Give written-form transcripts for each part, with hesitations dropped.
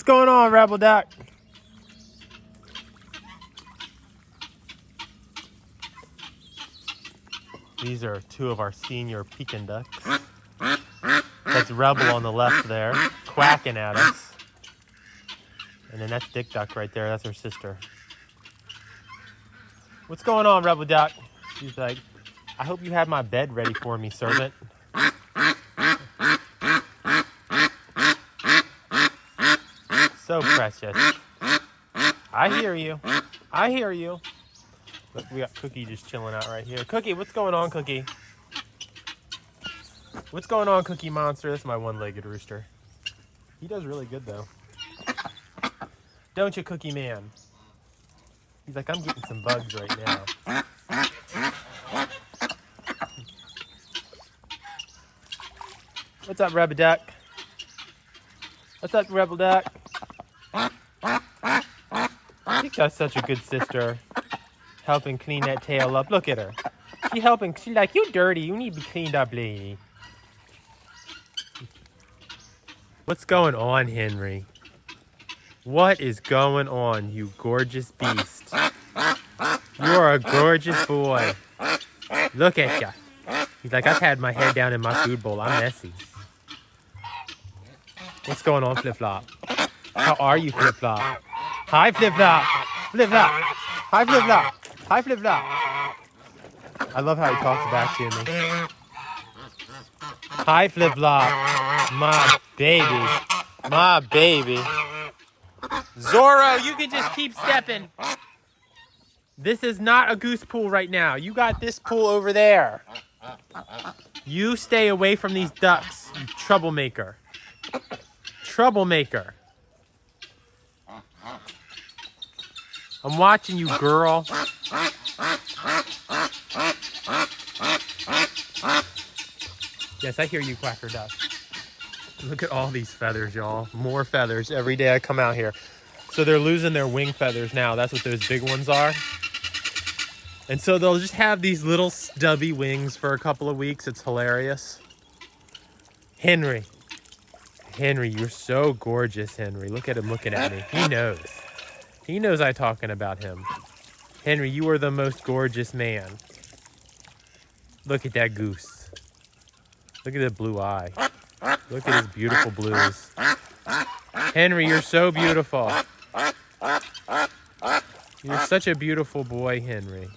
What's going on, Rebel Duck? These are two of our senior Pekin ducks. That's Rebel on the left there, quacking at us. And then that's Dick Duck right there. That's her sister. What's going on, Rebel Duck? She's like, I hope you have my bed ready for me, servant. So precious. I hear you. I hear you. Look, we got Cookie just chilling out right here. Cookie, what's going on, Cookie? What's going on, Cookie Monster? That's my one-legged rooster. He does really good, though. Don't you, Cookie Man? He's like, I'm getting some bugs right now. What's up, Rebel Duck? What's up, Rebel Duck? I think that's such a good sister. Helping clean that tail up. Look at her. She's helping. She's like, you dirty. You need to be cleaned up, lady. What's going on, Henry? What is going on, you gorgeous beast? You're a gorgeous boy. Look at ya. He's like, I've had my head down in my food bowl. I'm messy. What's going on, Flip Flop? How are you, Flip Flop? Hi, Flip Flop. Flip Flop. Hi, Flip Flop. Hi, Flip Flop. I love how he talks back to me. Hi, Flip Flop. My baby. My baby. Zorro, you can just keep stepping. This is not a goose pool right now. You got this pool over there. You stay away from these ducks, you troublemaker. Troublemaker. I'm watching you, girl. Yes, I hear you, Quacker Duck. Look at all these feathers, y'all. More feathers every day I come out here. So they're losing their wing feathers now. That's what those big ones are. And so they'll just have these little stubby wings for a couple of weeks. It's hilarious. Henry. Henry, you're so gorgeous, Henry. Look at him looking at me. He knows. He knows I'm talking about him. Henry, you are the most gorgeous man. Look at that goose. Look at that blue eye. Look at his beautiful blues. Henry, you're so beautiful. You're such a beautiful boy, Henry.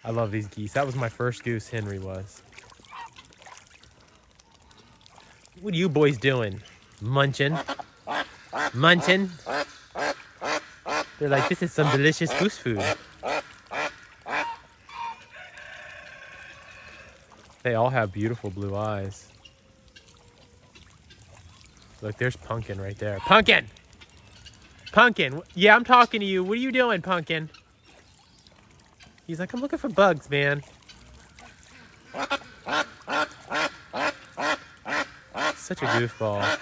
I love these geese. That was my first goose, Henry was. What are you boys doing? Munching? Munching? They're like, this is some delicious goose food. They all have beautiful blue eyes. Look, there's Pumpkin right there. Pumpkin! Pumpkin! Yeah, I'm talking to you. What are you doing, Pumpkin? He's like, I'm looking for bugs, man. Such a goofball.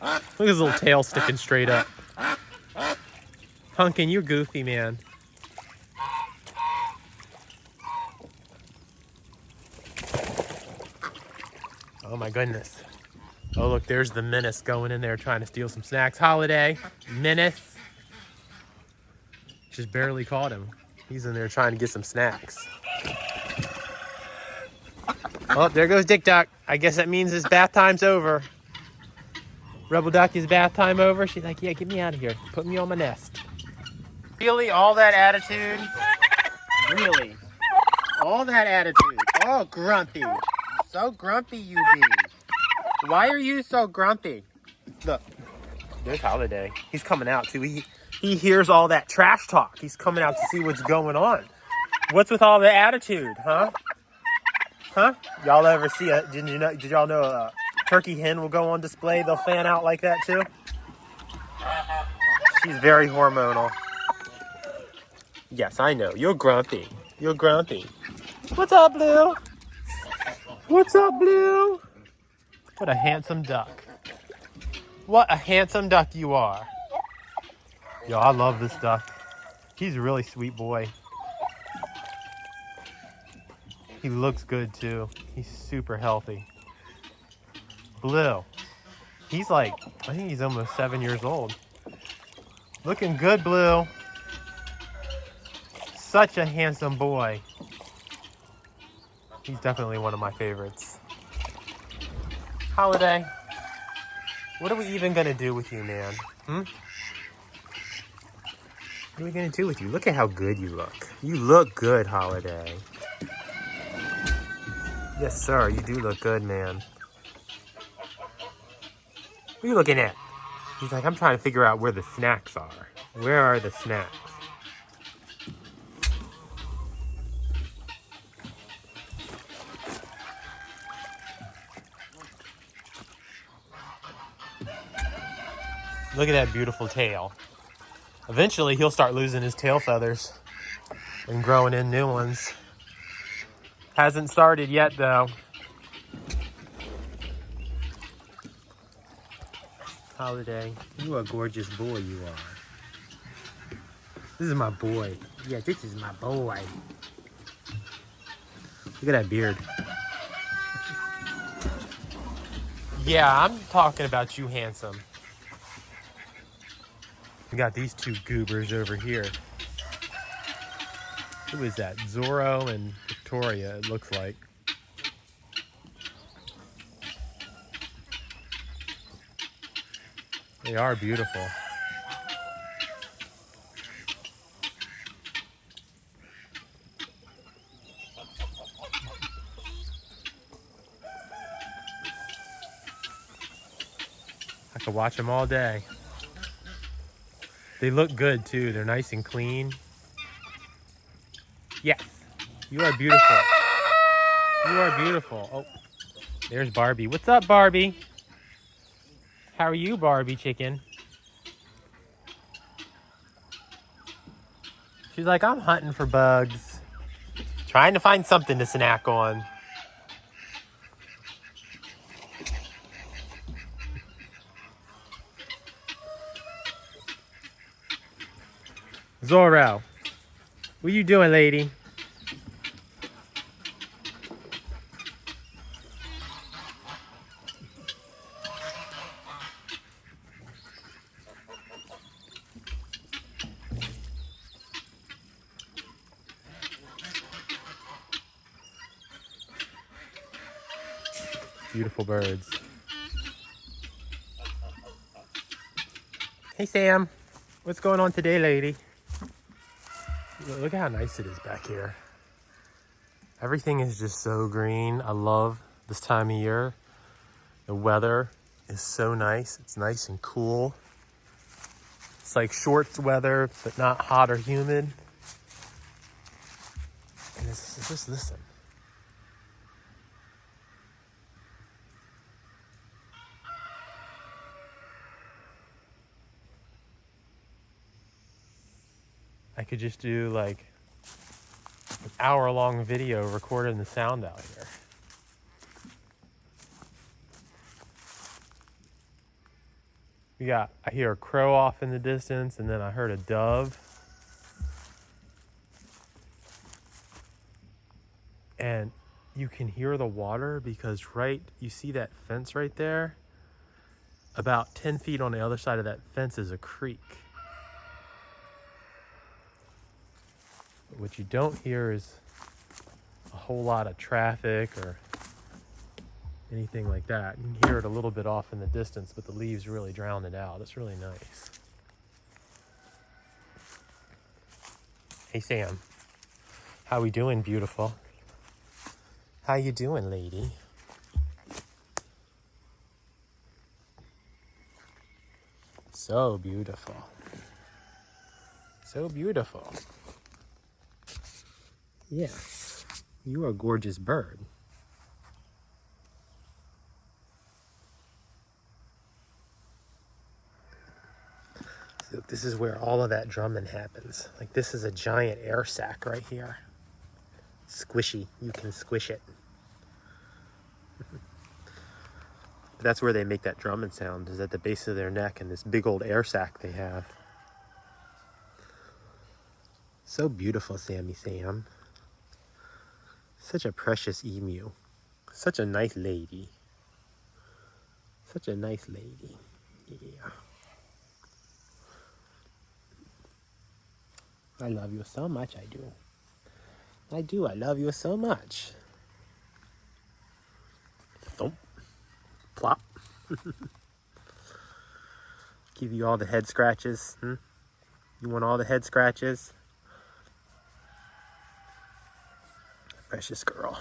Look at his little tail sticking straight up. Pumpkin, you're goofy, man. Oh my goodness. Oh look, there's the Menace going in there trying to steal some snacks. Holiday, Menace. Just barely caught him. He's in there trying to get some snacks. Oh, there goes Dick Duck. I guess that means his bath time's over. Rebel Duck, is bath time over? She's like, yeah, get me out of here. Put me on my nest. Really? All that attitude? Really? All that attitude? Oh, grumpy. So grumpy you be. Why are you so grumpy? Look, there's Holiday. He's coming out too. He hears all that trash talk. He's coming out to see what's going on. What's with all the attitude, huh? Huh? Y'all ever see did y'all know a turkey hen will go on display? They'll fan out like that too. She's very hormonal. Yes, I know. You're grumpy. You're grumpy. What's up, Blue? What's up, Blue? What a handsome duck. What a handsome duck you are. Yo, I love this duck. He's a really sweet boy. He looks good too. He's super healthy. Blue. He's like, I think he's almost 7 years old. Looking good, Blue. Such a handsome boy. He's definitely one of my favorites. Holiday, what are we even gonna do with you, man? What are we gonna do with you? Look at how good you look. You look good, Holiday. Yes, sir, you do look good, man. What are you looking at? He's like, I'm trying to figure out where the snacks are. Where are the snacks? Look at that beautiful tail. Eventually, he'll start losing his tail feathers and growing in new ones. Hasn't started yet, though. Holiday, you are a gorgeous boy, you are. This is my boy. Yeah, this is my boy. Look at that beard. Yeah, I'm talking about you, handsome. We got these two goobers over here. Who is that? Zorro and Victoria, it looks like. They are beautiful. I could watch them all day. They look good too. They're nice and clean. Yes, you are beautiful. You are beautiful. Oh, there's Barbie. What's up, Barbie? How are you, Barbie chicken? She's like, I'm hunting for bugs. Trying to find something to snack on. Zorro, what you doing, lady? Beautiful birds. Hey, Sam. What's going on today, lady? Look at how nice it is back here. Everything is just so green. I love this time of year. The weather is so nice. It's nice and cool. It's like shorts weather, but not hot or humid. And it's just listen. I could just do like an hour-long video recording the sound out here. I hear a crow off in the distance, and then I heard a dove. And you can hear the water because you see that fence right there? About 10 feet on the other side of that fence is a creek. But what you don't hear is a whole lot of traffic or anything like that. You can hear it a little bit off in the distance, but the leaves really drown it out. It's really nice. Hey, Sam. How we doing, beautiful? How you doing, lady? So beautiful. So beautiful. Yes, you are a gorgeous bird. So this is where all of that drumming happens. Like, this is a giant air sac right here. Squishy, you can squish it. But that's where they make that drumming sound, is at the base of their neck and this big old air sac they have. So beautiful, Sammy Sam. Such a precious emu. Such a nice lady. Such a nice lady. Yeah. I love you so much, I do. I do, I love you so much. Thump. Plop. Give you all the head scratches. You want all the head scratches? Precious girl.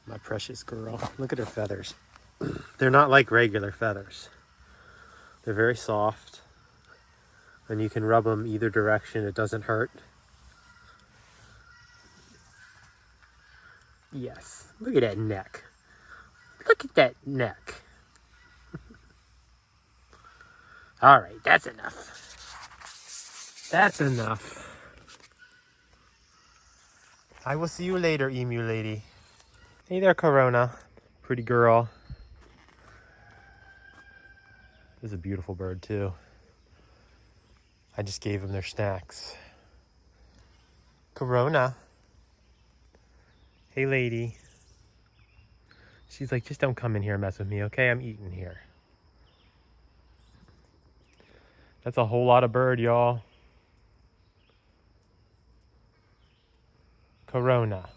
My precious girl. Look at her feathers. They're not like regular feathers. They're very soft. And you can rub them either direction. It doesn't hurt. Yes. Look at that neck. Look at that neck. All right, that's enough. That's enough. I will see you later, emu lady. Hey there, Corona. Pretty girl. This is a beautiful bird, too. I just gave them their snacks. Corona. Hey, lady. She's like, just don't come in here and mess with me, okay? I'm eating here. That's a whole lot of bird, y'all. Corona.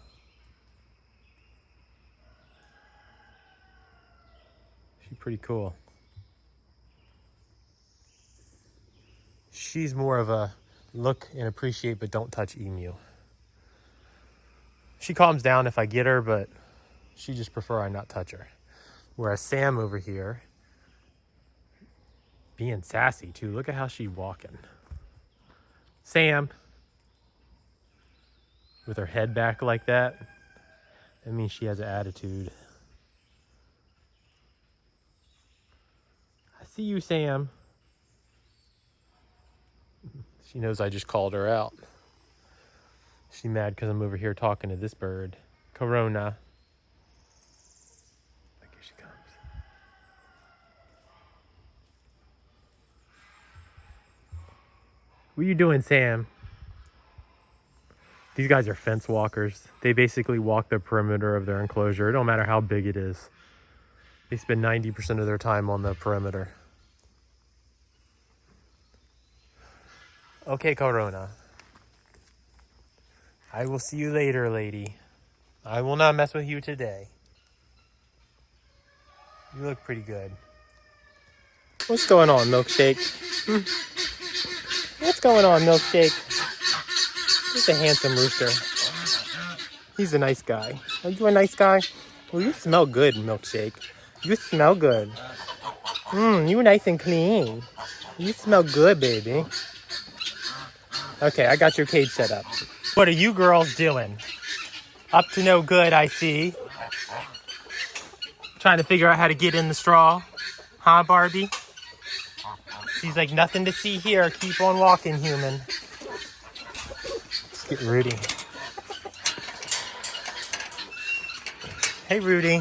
She's pretty cool. She's more of a look and appreciate but don't touch emu. She calms down if I get her, but she just prefer I not touch her. Whereas Sam over here, being sassy too. Look at how she's walking. Sam. With her head back like that. That means she has an attitude. I see you, Sam. She knows I just called her out. She's mad because I'm over here talking to this bird. Corona. Look, here she comes. What are you doing, Sam? These guys are fence walkers. They basically walk the perimeter of their enclosure. It don't matter how big it is. They spend 90% of their time on the perimeter. Okay, Corona. I will see you later, lady. I will not mess with you today. You look pretty good. What's going on, Milkshake? What's going on, Milkshake? He's a handsome rooster. He's a nice guy. Are you a nice guy? Well, you smell good, Milkshake. You smell good. You nice and clean. You smell good, baby. Okay, I got your cage set up. What are you girls doing? Up to no good, I see. Trying to figure out how to get in the straw. Huh, Barbie? She's like, nothing to see here. Keep on walking, human. Let's get Rudy. Hey, Rudy.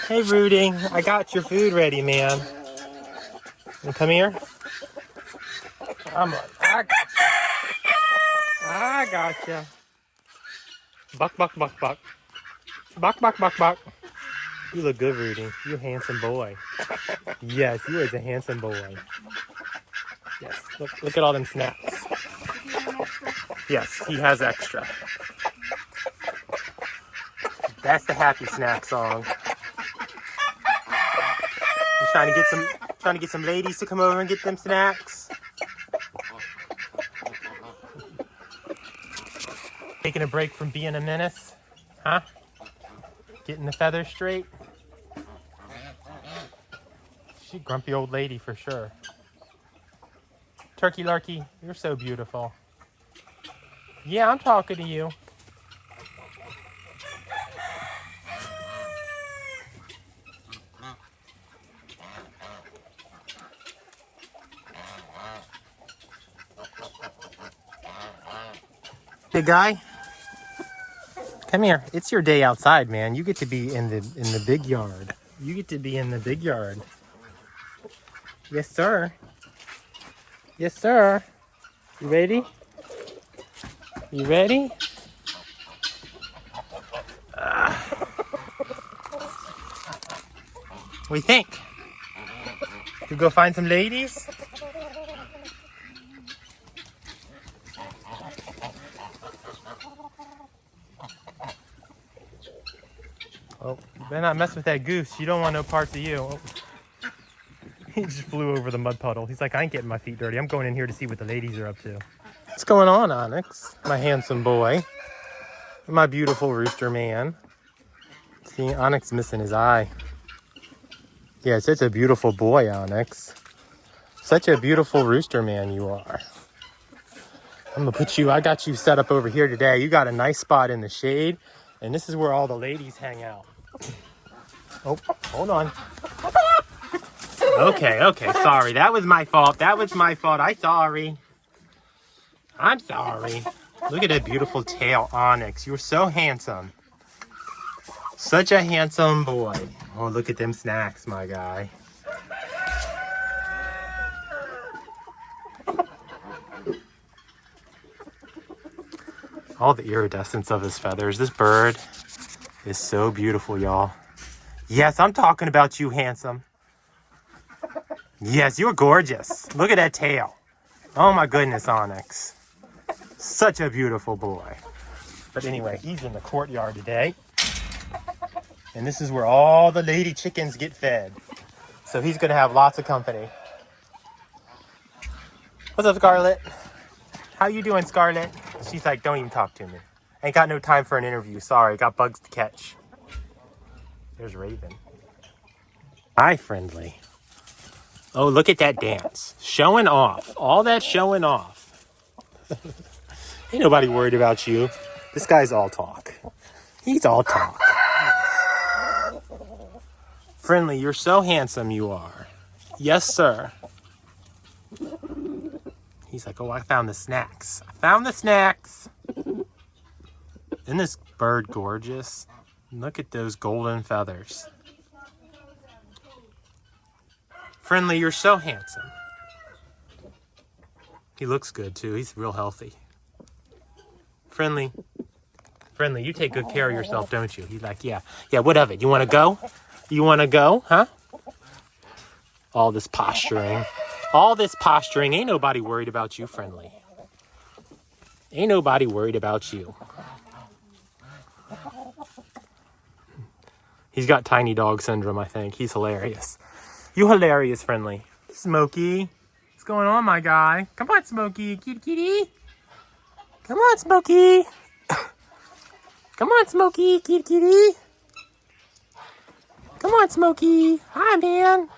Hey, Rudy. I got your food ready, man. You come here. I gotcha. Buck, buck, buck, buck. Buck, buck, buck, buck. You look good, Rudy. You're a handsome boy. Yes, you is a handsome boy. Yes, look at all them snacks. Yes, he has extra. That's the happy snack song. You trying to get some ladies to come over and get them snacks? Taking a break from being a menace? Huh? Getting the feathers straight? She grumpy old lady for sure. Turkey Larky, you're so beautiful. Yeah, I'm talking to you. Hey guy, come here. It's your day outside, man. You get to be in the big yard. You get to be in the big yard. Yes, sir. Yes, sir. You ready? You ready? What do you think? You go find some ladies? Oh, you better not mess with that goose. You don't want no parts of you. Oh. He just flew over the mud puddle. He's like, I ain't getting my feet dirty. I'm going in here to see what the ladies are up to. What's going on, Onyx? My handsome boy. My beautiful rooster man. See, Onyx missing his eye. Yeah, such a beautiful boy, Onyx. Such a beautiful rooster man you are. I'm gonna put you, I got you set up over here today. You got a nice spot in the shade, and this is where all the ladies hang out. Oh, hold on. Okay, sorry. That was my fault. I'm sorry. I'm sorry. Look at that beautiful tail, Onyx. You're so handsome. Such a handsome boy. Oh, look at them snacks, my guy. All the iridescence of his feathers. This bird is so beautiful, y'all. Yes, I'm talking about you, handsome. Yes, you're gorgeous. Look at that tail. Oh my goodness, Onyx. Such a beautiful boy. But anyway, he's in the courtyard today. And this is where all the lady chickens get fed. So he's gonna have lots of company. What's up, Scarlett? How you doing, Scarlett? She's like, don't even talk to me. Ain't got no time for an interview. Sorry, got bugs to catch. There's Raven. Hi, friendly. Oh, look at that dance. Showing off. All that showing off. Ain't nobody worried about you. This guy's all talk. He's all talk. Friendly, you're so handsome you are. Yes, sir. He's like, oh, I found the snacks. I found the snacks. Isn't this bird gorgeous? Look at those golden feathers. Friendly, you're so handsome. He looks good, too. He's real healthy. Friendly, you take good care of yourself, don't you? He's like, yeah, what of it? You want to go? You want to go, huh? All this posturing. Ain't nobody worried about you, Friendly. Ain't nobody worried about you. He's got tiny dog syndrome, I think. He's hilarious. You hilarious, Friendly. Smokey. What's going on, my guy? Come on, Smokey. Kitty. Come on, Smokey. Come on, Smokey. Kitty. Come on, Smokey. Hi, man.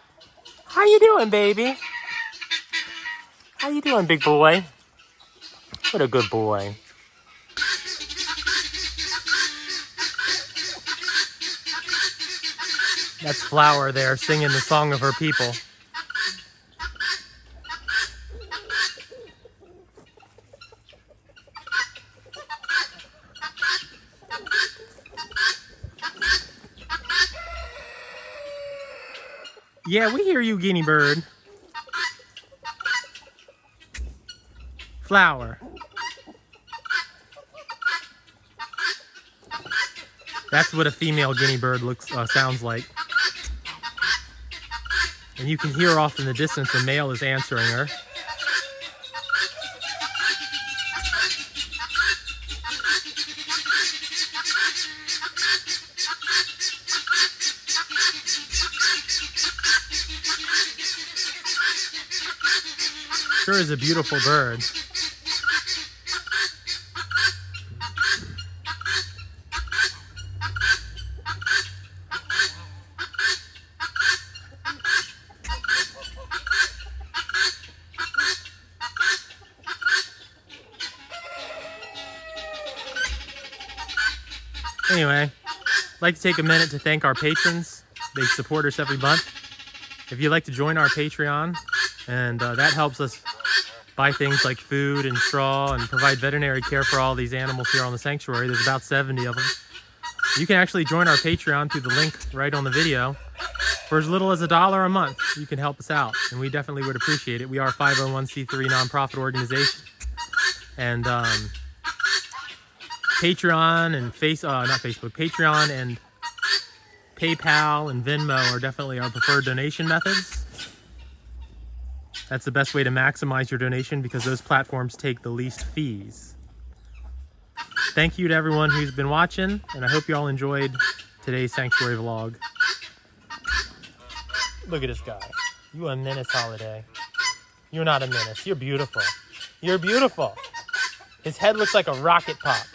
How you doing, baby? How you doing, big boy? What a good boy. That's Flower there singing the song of her people. Yeah, we hear you, guinea bird. Flower. That's what a female guinea bird sounds like. And you can hear off in the distance a male is answering her. Sure is a beautiful bird. Anyway, I'd like to take a minute to thank our patrons. They support us every month. If you'd like to join our Patreon, and that helps us buy things like food and straw and provide veterinary care for all these animals here on the sanctuary. There's about 70 of them. You can actually join our Patreon through the link right on the video. For as little as $1 a month, you can help us out, and we definitely would appreciate it. We are a 501c3 nonprofit organization, and Patreon and Patreon and PayPal and Venmo are definitely our preferred donation methods. That's the best way to maximize your donation because those platforms take the least fees. Thank you to everyone who's been watching, and I hope you all enjoyed today's sanctuary vlog. Look at this guy. You a menace, Holiday. You're not a menace. You're beautiful. You're beautiful. His head looks like a rocket pop.